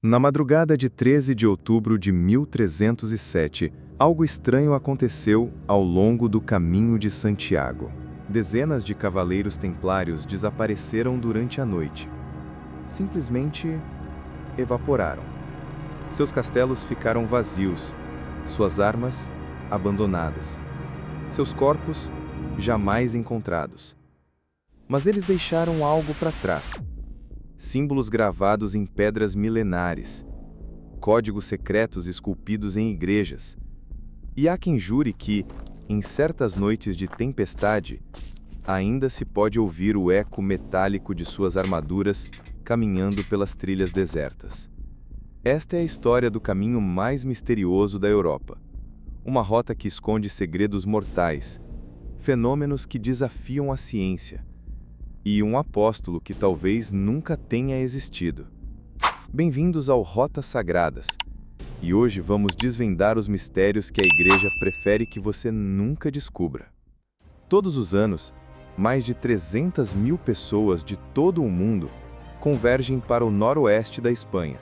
Na madrugada de 13 de outubro de 1307, algo estranho aconteceu ao longo do Caminho de Santiago. Dezenas de cavaleiros templários desapareceram durante a noite. Simplesmente evaporaram. Seus castelos ficaram vazios, suas armas abandonadas, seus corpos jamais encontrados. Mas eles deixaram algo para trás. Símbolos gravados em pedras milenares, códigos secretos esculpidos em igrejas. E há quem jure que, em certas noites de tempestade, ainda se pode ouvir o eco metálico de suas armaduras caminhando pelas trilhas desertas. Esta é a história do caminho mais misterioso da Europa. Uma rota que esconde segredos mortais, fenômenos que desafiam a ciência, e um apóstolo que talvez nunca tenha existido. Bem-vindos ao Rotas Sagradas, e hoje vamos desvendar os mistérios que a Igreja prefere que você nunca descubra. Todos os anos, mais de 300 mil pessoas de todo o mundo convergem para o noroeste da Espanha.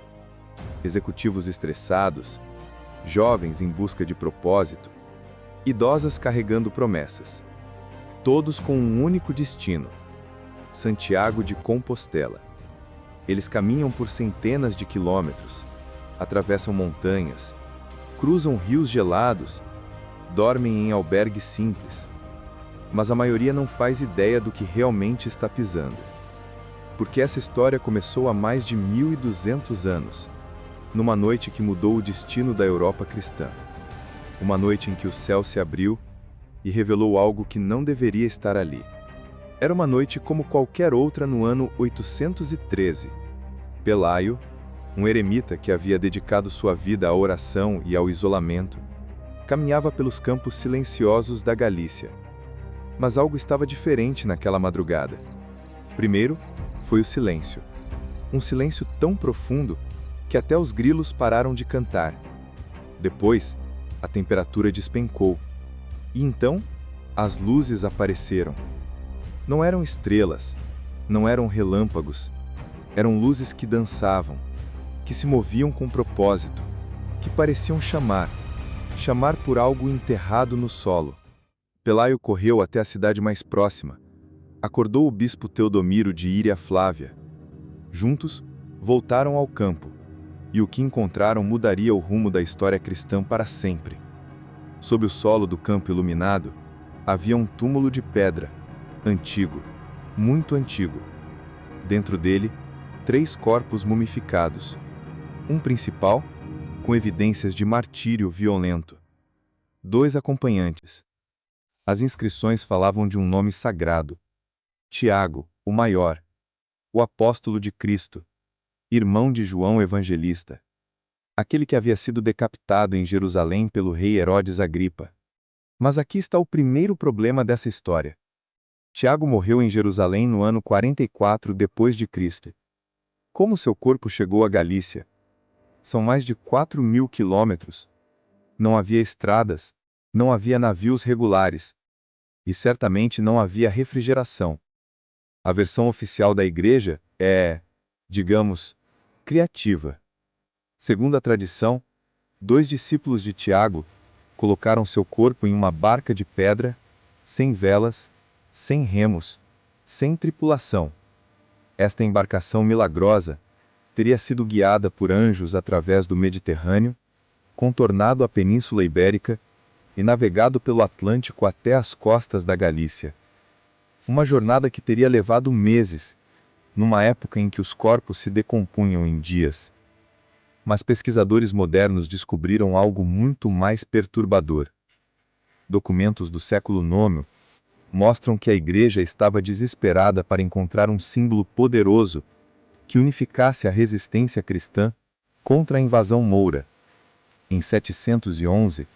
Executivos estressados, jovens em busca de propósito, idosas carregando promessas. Todos com um único destino: Santiago de Compostela. Eles caminham por centenas de quilômetros, atravessam montanhas, cruzam rios gelados, dormem em albergues simples. Mas a maioria não faz ideia do que realmente está pisando. Porque essa história começou há mais de 1200 anos, numa noite que mudou o destino da Europa cristã. Uma noite em que o céu se abriu e revelou algo que não deveria estar ali. Era uma noite como qualquer outra no ano 813. Pelaio, um eremita que havia dedicado sua vida à oração e ao isolamento, caminhava pelos campos silenciosos da Galícia. Mas algo estava diferente naquela madrugada. Primeiro, foi o silêncio. Um silêncio tão profundo que até os grilos pararam de cantar. Depois, a temperatura despencou. E então, as luzes apareceram. Não eram estrelas, não eram relâmpagos, eram luzes que dançavam, que se moviam com propósito, que pareciam chamar por algo enterrado no solo. Pelaio correu até a cidade mais próxima, acordou o bispo Teodomiro de Íria Flávia. Juntos, voltaram ao campo, e o que encontraram mudaria o rumo da história cristã para sempre. Sob o solo do campo iluminado, havia um túmulo de pedra, antigo, muito antigo. Dentro dele, 3 corpos mumificados. Um principal, com evidências de martírio violento. 2 acompanhantes. As inscrições falavam de um nome sagrado: Tiago, o maior, o apóstolo de Cristo, irmão de João Evangelista, aquele que havia sido decapitado em Jerusalém pelo rei Herodes Agripa. Mas aqui está o primeiro problema dessa história. Tiago morreu em Jerusalém no ano 44 depois de Cristo. Como seu corpo chegou à Galícia? São mais de 4.000 quilômetros. Não havia estradas, não havia navios regulares, e certamente não havia refrigeração. A versão oficial da Igreja é, digamos, criativa. Segundo a tradição, 2 discípulos de Tiago colocaram seu corpo em uma barca de pedra, sem velas, sem remos, sem tripulação. Esta embarcação milagrosa teria sido guiada por anjos através do Mediterrâneo, contornado a Península Ibérica e navegado pelo Atlântico até as costas da Galícia. Uma jornada que teria levado meses, numa época em que os corpos se decompunham em dias. Mas pesquisadores modernos descobriram algo muito mais perturbador. Documentos do século IX mostram que a Igreja estava desesperada para encontrar um símbolo poderoso que unificasse a resistência cristã contra a invasão moura. Em 711,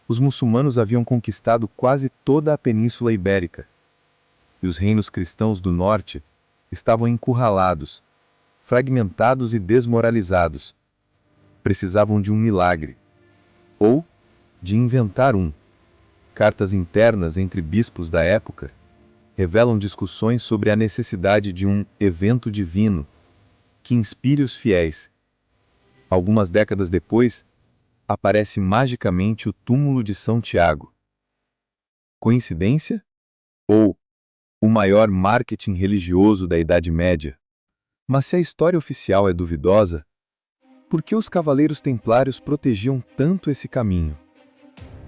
os muçulmanos haviam conquistado quase toda a Península Ibérica, e os reinos cristãos do norte estavam encurralados, fragmentados e desmoralizados. Precisavam de um milagre, ou de inventar um. Cartas internas entre bispos da época revelam discussões sobre a necessidade de um evento divino que inspire os fiéis. Algumas décadas depois, aparece magicamente o túmulo de São Tiago. Coincidência? Ou o maior marketing religioso da Idade Média? Mas se a história oficial é duvidosa, por que os cavaleiros templários protegiam tanto esse caminho?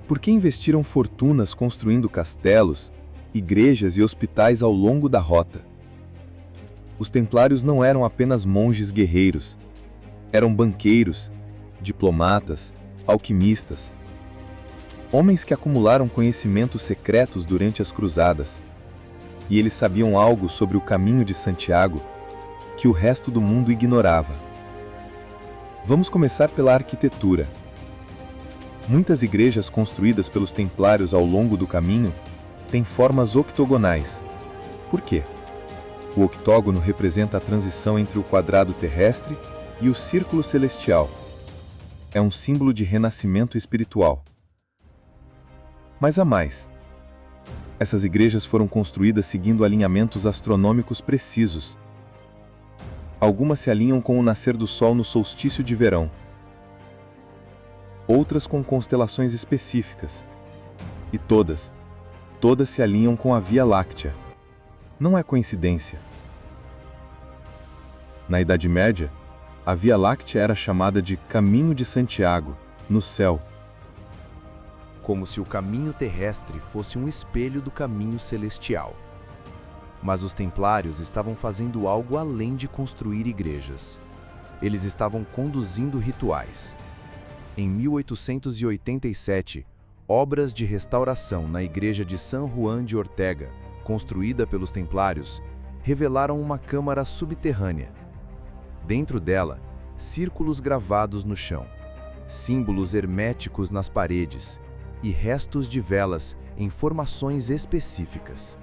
Por que investiram fortunas construindo castelos, igrejas e hospitais ao longo da rota? Os templários não eram apenas monges guerreiros. Eram banqueiros, diplomatas, alquimistas. Homens que acumularam conhecimentos secretos durante as cruzadas. E eles sabiam algo sobre o caminho de Santiago que o resto do mundo ignorava. Vamos começar pela arquitetura. Muitas igrejas construídas pelos templários ao longo do caminho têm formas octogonais. Por quê? O octógono representa a transição entre o quadrado terrestre e o círculo celestial. É um símbolo de renascimento espiritual. Mas há mais. Essas igrejas foram construídas seguindo alinhamentos astronômicos precisos. Algumas se alinham com o nascer do Sol no solstício de verão. Outras com constelações específicas. E todas se alinham com a Via Láctea. Não é coincidência. Na Idade Média, a Via Láctea era chamada de Caminho de Santiago, no céu. Como se o caminho terrestre fosse um espelho do caminho celestial. Mas os templários estavam fazendo algo além de construir igrejas. Eles estavam conduzindo rituais. Em 1887, obras de restauração na igreja de San Juan de Ortega, construída pelos templários, revelaram uma câmara subterrânea. Dentro dela, círculos gravados no chão, símbolos herméticos nas paredes e restos de velas em formações específicas.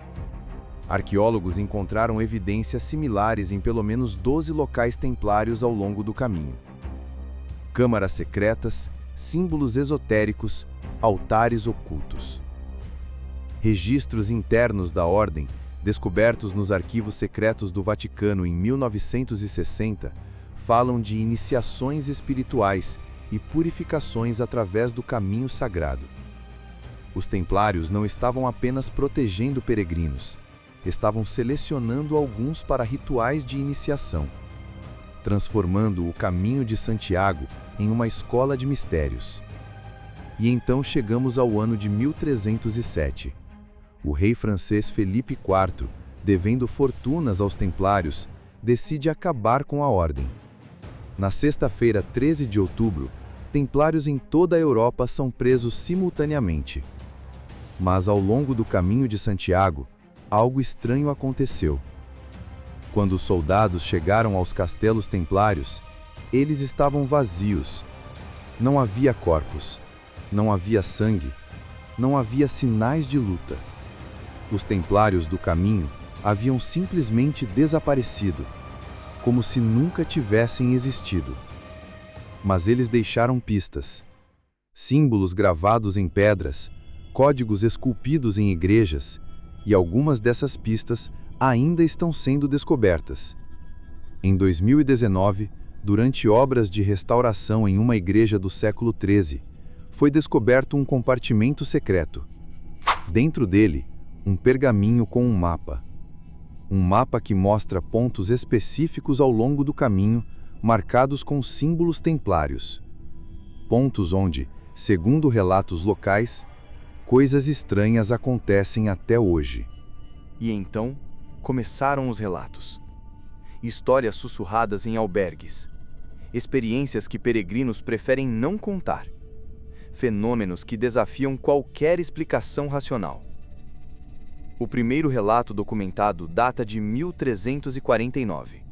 Arqueólogos encontraram evidências similares em pelo menos 12 locais templários ao longo do caminho. Câmaras secretas, símbolos esotéricos, altares ocultos. Registros internos da ordem, descobertos nos arquivos secretos do Vaticano em 1960, falam de iniciações espirituais e purificações através do caminho sagrado. Os templários não estavam apenas protegendo peregrinos, estavam selecionando alguns para rituais de iniciação, transformando o caminho de Santiago em uma escola de mistérios. E então chegamos ao ano de 1307. O rei francês Felipe IV, devendo fortunas aos templários, decide acabar com a ordem. Na sexta-feira, 13 de outubro, templários em toda a Europa são presos simultaneamente. Mas ao longo do caminho de Santiago, algo estranho aconteceu. Quando os soldados chegaram aos castelos templários, eles estavam vazios. Não havia corpos, não havia sangue, não havia sinais de luta. Os templários do caminho haviam simplesmente desaparecido, como se nunca tivessem existido. Mas eles deixaram pistas, símbolos gravados em pedras, códigos esculpidos em igrejas, e algumas dessas pistas ainda estão sendo descobertas. Em 2019, durante obras de restauração em uma igreja do século XIII, foi descoberto um compartimento secreto. Dentro dele, um pergaminho com um mapa. Um mapa que mostra pontos específicos ao longo do caminho, marcados com símbolos templários. Pontos onde, segundo relatos locais, coisas estranhas acontecem até hoje. E então, começaram os relatos. Histórias sussurradas em albergues. Experiências que peregrinos preferem não contar. Fenômenos que desafiam qualquer explicação racional. O primeiro relato documentado data de 1349.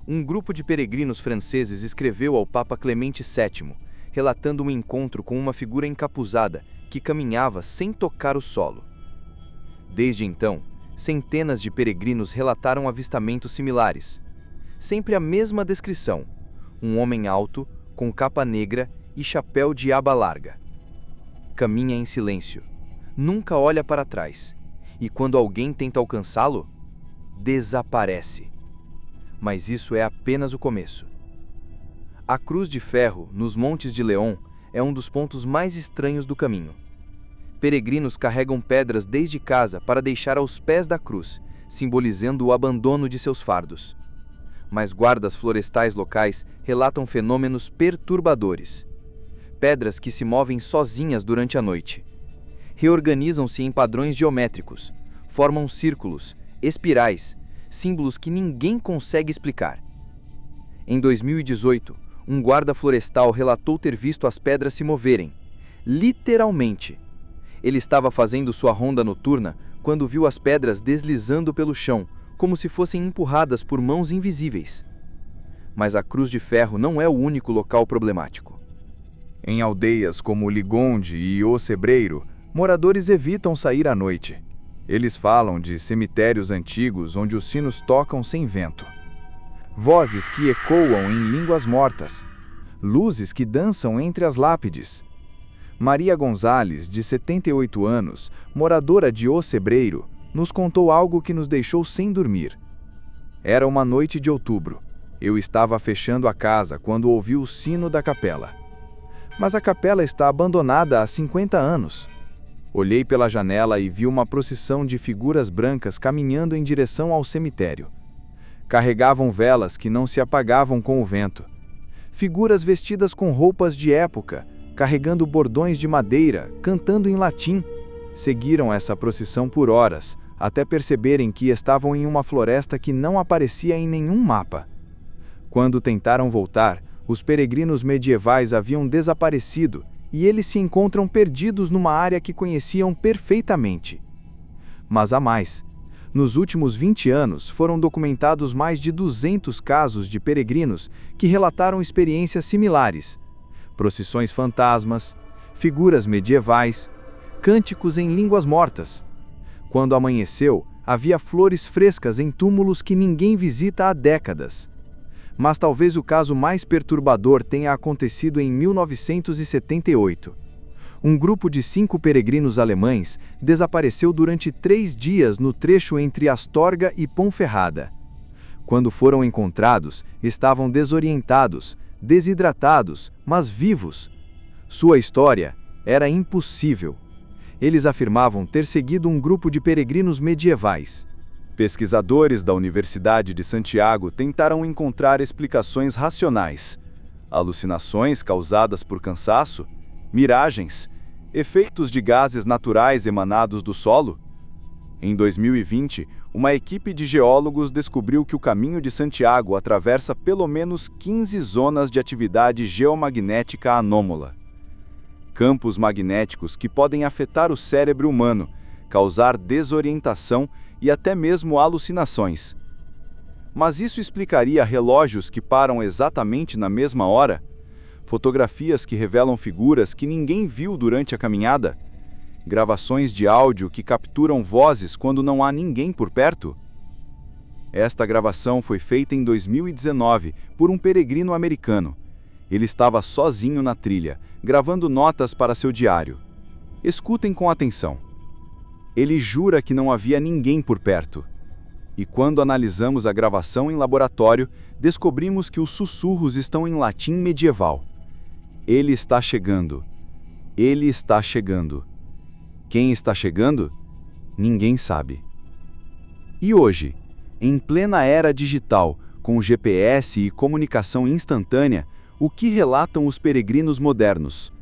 Um grupo de peregrinos franceses escreveu ao Papa Clemente VII, relatando um encontro com uma figura encapuzada que caminhava sem tocar o solo. Desde então, centenas de peregrinos relataram avistamentos similares. Sempre a mesma descrição: um homem alto, com capa negra e chapéu de aba larga. Caminha em silêncio, nunca olha para trás, e quando alguém tenta alcançá-lo, desaparece. Mas isso é apenas o começo. A Cruz de Ferro, nos Montes de León, é um dos pontos mais estranhos do caminho. Peregrinos carregam pedras desde casa para deixar aos pés da cruz, simbolizando o abandono de seus fardos. Mas guardas florestais locais relatam fenômenos perturbadores. Pedras que se movem sozinhas durante a noite. Reorganizam-se em padrões geométricos, formam círculos, espirais, símbolos que ninguém consegue explicar. Em 2018, um guarda florestal relatou ter visto as pedras se moverem, literalmente. Ele estava fazendo sua ronda noturna quando viu as pedras deslizando pelo chão, como se fossem empurradas por mãos invisíveis. Mas a Cruz de Ferro não é o único local problemático. Em aldeias como Ligonde e O Cebreiro, moradores evitam sair à noite. Eles falam de cemitérios antigos onde os sinos tocam sem vento. Vozes que ecoam em línguas mortas. Luzes que dançam entre as lápides. Maria Gonzalez, de 78 anos, moradora de O Cebreiro, nos contou algo que nos deixou sem dormir. Era uma noite de outubro. Eu estava fechando a casa quando ouvi o sino da capela. Mas a capela está abandonada há 50 anos. Olhei pela janela e vi uma procissão de figuras brancas caminhando em direção ao cemitério. Carregavam velas que não se apagavam com o vento. Figuras vestidas com roupas de época, carregando bordões de madeira, cantando em latim. Seguiram essa procissão por horas, até perceberem que estavam em uma floresta que não aparecia em nenhum mapa. Quando tentaram voltar, os peregrinos medievais haviam desaparecido e eles se encontram perdidos numa área que conheciam perfeitamente. Mas há mais. Nos últimos 20 anos, foram documentados mais de 200 casos de peregrinos que relataram experiências similares. Procissões fantasmas, figuras medievais, cânticos em línguas mortas. Quando amanheceu, havia flores frescas em túmulos que ninguém visita há décadas. Mas talvez o caso mais perturbador tenha acontecido em 1978. Um grupo de 5 peregrinos alemães desapareceu durante 3 dias no trecho entre Astorga e Ponferrada. Quando foram encontrados, estavam desorientados, desidratados, mas vivos. Sua história era impossível. Eles afirmavam ter seguido um grupo de peregrinos medievais. Pesquisadores da Universidade de Santiago tentaram encontrar explicações racionais. Alucinações causadas por cansaço? Miragens? Efeitos de gases naturais emanados do solo? Em 2020, uma equipe de geólogos descobriu que o Caminho de Santiago atravessa pelo menos 15 zonas de atividade geomagnética anômala. Campos magnéticos que podem afetar o cérebro humano, causar desorientação e até mesmo alucinações. Mas isso explicaria relógios que param exatamente na mesma hora? Fotografias que revelam figuras que ninguém viu durante a caminhada? Gravações de áudio que capturam vozes quando não há ninguém por perto? Esta gravação foi feita em 2019 por um peregrino americano. Ele estava sozinho na trilha, gravando notas para seu diário. Escutem com atenção. Ele jura que não havia ninguém por perto. E quando analisamos a gravação em laboratório, descobrimos que os sussurros estão em latim medieval. Ele está chegando. Ele está chegando. Quem está chegando? Ninguém sabe. E hoje, em plena era digital, com GPS e comunicação instantânea, o que relatam os peregrinos modernos?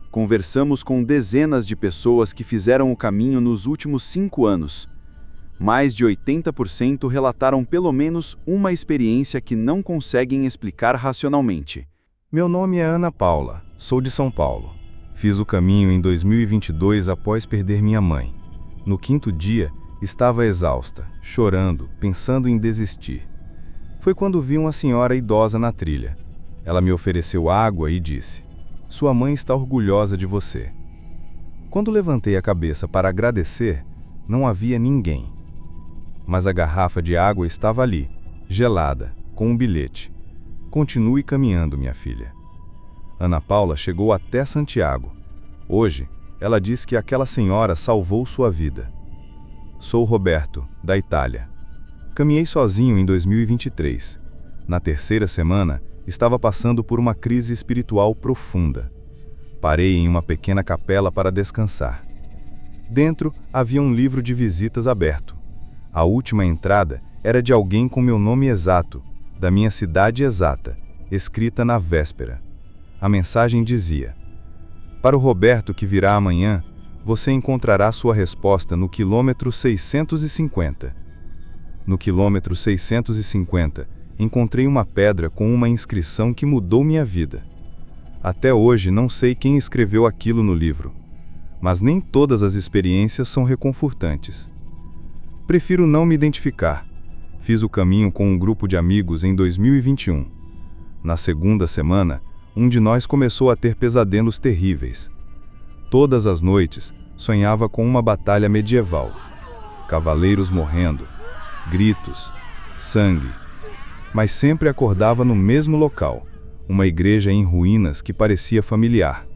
Conversamos com dezenas de pessoas que fizeram o caminho nos últimos 5 anos. Mais de 80% relataram pelo menos uma experiência que não conseguem explicar racionalmente. Meu nome é Ana Paula, sou de São Paulo. Fiz o caminho em 2022 após perder minha mãe. No 5º dia, estava exausta, chorando, pensando em desistir. Foi quando vi uma senhora idosa na trilha. Ela me ofereceu água e disse: "Sua mãe está orgulhosa de você." Quando levantei a cabeça para agradecer, não havia ninguém. Mas a garrafa de água estava ali, gelada, com um bilhete. "Continue caminhando, minha filha." Ana Paula chegou até Santiago. Hoje, ela diz que aquela senhora salvou sua vida. Sou Roberto, da Itália. Caminhei sozinho em 2023. Na terceira semana, estava passando por uma crise espiritual profunda. Parei em uma pequena capela para descansar. Dentro havia um livro de visitas aberto. A última entrada era de alguém com meu nome exato, da minha cidade exata, escrita na véspera. A mensagem dizia: para o Roberto que virá amanhã, você encontrará sua resposta no quilômetro 650. No quilômetro 650, encontrei uma pedra com uma inscrição que mudou minha vida. Até hoje não sei quem escreveu aquilo no livro, mas nem todas as experiências são reconfortantes. Prefiro não me identificar. Fiz o caminho com um grupo de amigos em 2021. Na segunda semana, um de nós começou a ter pesadelos terríveis. Todas as noites, sonhava com uma batalha medieval. Cavaleiros morrendo, gritos, sangue. Mas sempre acordava no mesmo local, uma igreja em ruínas que parecia familiar.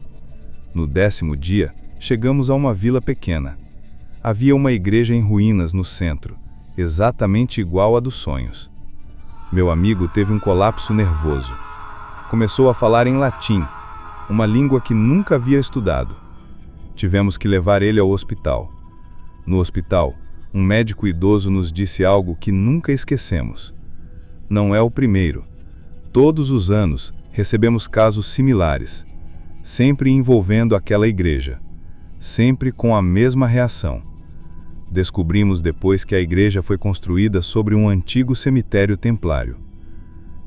No 10º dia, chegamos a uma vila pequena. Havia uma igreja em ruínas no centro, exatamente igual à dos sonhos. Meu amigo teve um colapso nervoso. Começou a falar em latim, uma língua que nunca havia estudado. Tivemos que levar ele ao hospital. No hospital, um médico idoso nos disse algo que nunca esquecemos. Não é o primeiro. Todos os anos, recebemos casos similares, sempre envolvendo aquela igreja, sempre com a mesma reação. Descobrimos depois que a igreja foi construída sobre um antigo cemitério templário.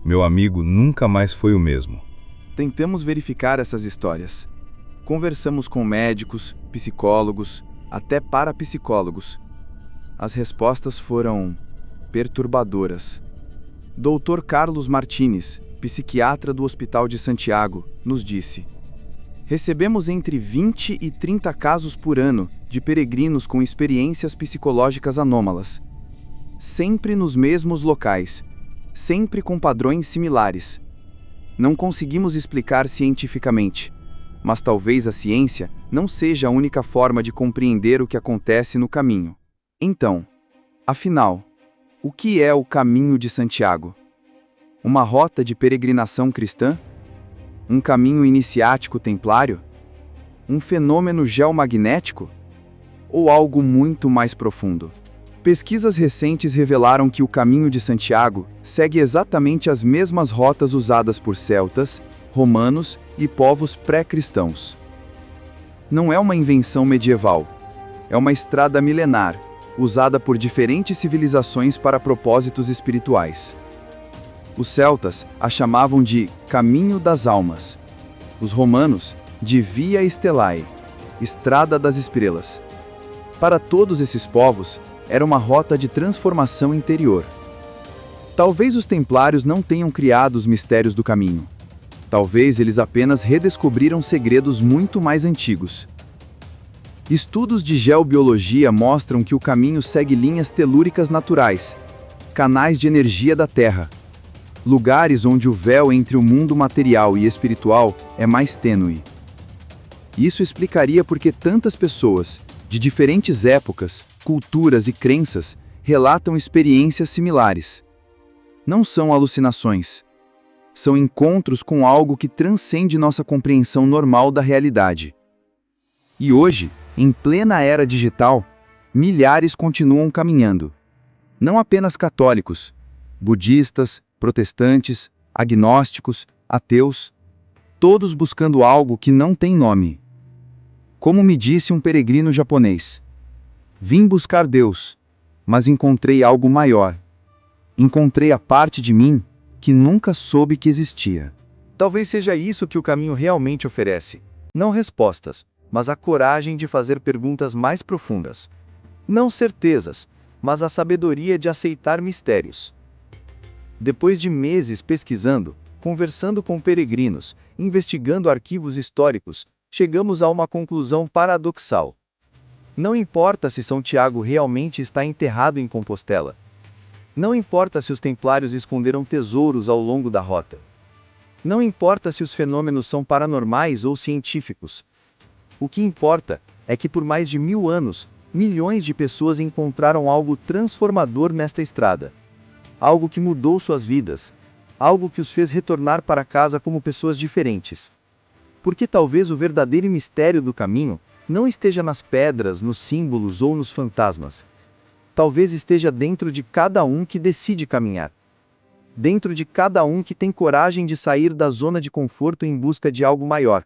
Meu amigo nunca mais foi o mesmo. Tentamos verificar essas histórias. Conversamos com médicos, psicólogos, até parapsicólogos. As respostas foram perturbadoras. Dr. Carlos Martínez, psiquiatra do Hospital de Santiago, nos disse: recebemos entre 20 e 30 casos por ano de peregrinos com experiências psicológicas anômalas. Sempre nos mesmos locais, sempre com padrões similares. Não conseguimos explicar cientificamente, mas talvez a ciência não seja a única forma de compreender o que acontece no caminho. Então, afinal, o que é o Caminho de Santiago? Uma rota de peregrinação cristã? Um caminho iniciático templário? Um fenômeno geomagnético? Ou algo muito mais profundo? Pesquisas recentes revelaram que o Caminho de Santiago segue exatamente as mesmas rotas usadas por celtas, romanos e povos pré-cristãos. Não é uma invenção medieval, é uma estrada milenar, usada por diferentes civilizações para propósitos espirituais. Os celtas a chamavam de Caminho das Almas, os romanos de Via Stellae, Estrada das Estrelas. Para todos esses povos, era uma rota de transformação interior. Talvez os templários não tenham criado os mistérios do caminho. Talvez eles apenas redescobriram segredos muito mais antigos. Estudos de geobiologia mostram que o caminho segue linhas telúricas naturais, canais de energia da Terra, lugares onde o véu entre o mundo material e espiritual é mais tênue. Isso explicaria por que tantas pessoas, de diferentes épocas, culturas e crenças, relatam experiências similares. Não são alucinações. São encontros com algo que transcende nossa compreensão normal da realidade. E hoje, em plena era digital, milhares continuam caminhando. Não apenas católicos, budistas, protestantes, agnósticos, ateus, todos buscando algo que não tem nome. Como me disse um peregrino japonês: vim buscar Deus, mas encontrei algo maior. Encontrei a parte de mim que nunca soube que existia. Talvez seja isso que o caminho realmente oferece. Não respostas, mas a coragem de fazer perguntas mais profundas. Não certezas, mas a sabedoria de aceitar mistérios. Depois de meses pesquisando, conversando com peregrinos, investigando arquivos históricos, chegamos a uma conclusão paradoxal. Não importa se São Tiago realmente está enterrado em Compostela. Não importa se os templários esconderam tesouros ao longo da rota. Não importa se os fenômenos são paranormais ou científicos. O que importa é que por mais de 1000 anos, milhões de pessoas encontraram algo transformador nesta estrada. Algo que mudou suas vidas. algo que os fez retornar para casa como pessoas diferentes. Porque talvez o verdadeiro mistério do caminho não esteja nas pedras, nos símbolos ou nos fantasmas. Talvez esteja dentro de cada um que decide caminhar. Dentro de cada um que tem coragem de sair da zona de conforto em busca de algo maior.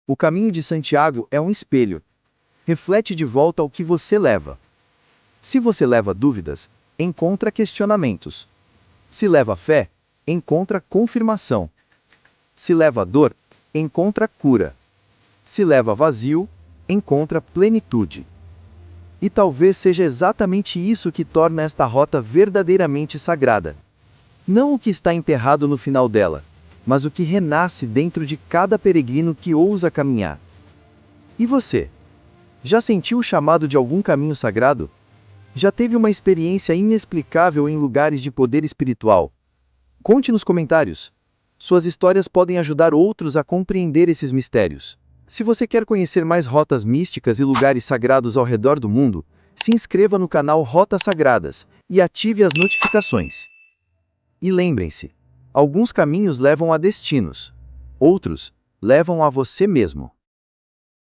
O caminho de Santiago é um espelho. Reflete de volta o que você leva. Se você leva dúvidas, encontra questionamentos. Se leva fé, encontra confirmação. Se leva dor, encontra cura. Se leva vazio, encontra plenitude. E talvez seja exatamente isso que torna esta rota verdadeiramente sagrada. Não o que está enterrado no final dela, mas o que renasce dentro de cada peregrino que ousa caminhar. E você? Já sentiu o chamado de algum caminho sagrado? Já teve uma experiência inexplicável em lugares de poder espiritual? Conte nos comentários. Suas histórias podem ajudar outros a compreender esses mistérios. Se você quer conhecer mais rotas místicas e lugares sagrados ao redor do mundo, se inscreva no canal Rotas Sagradas e ative as notificações. E lembrem-se, alguns caminhos levam a destinos, outros levam a você mesmo.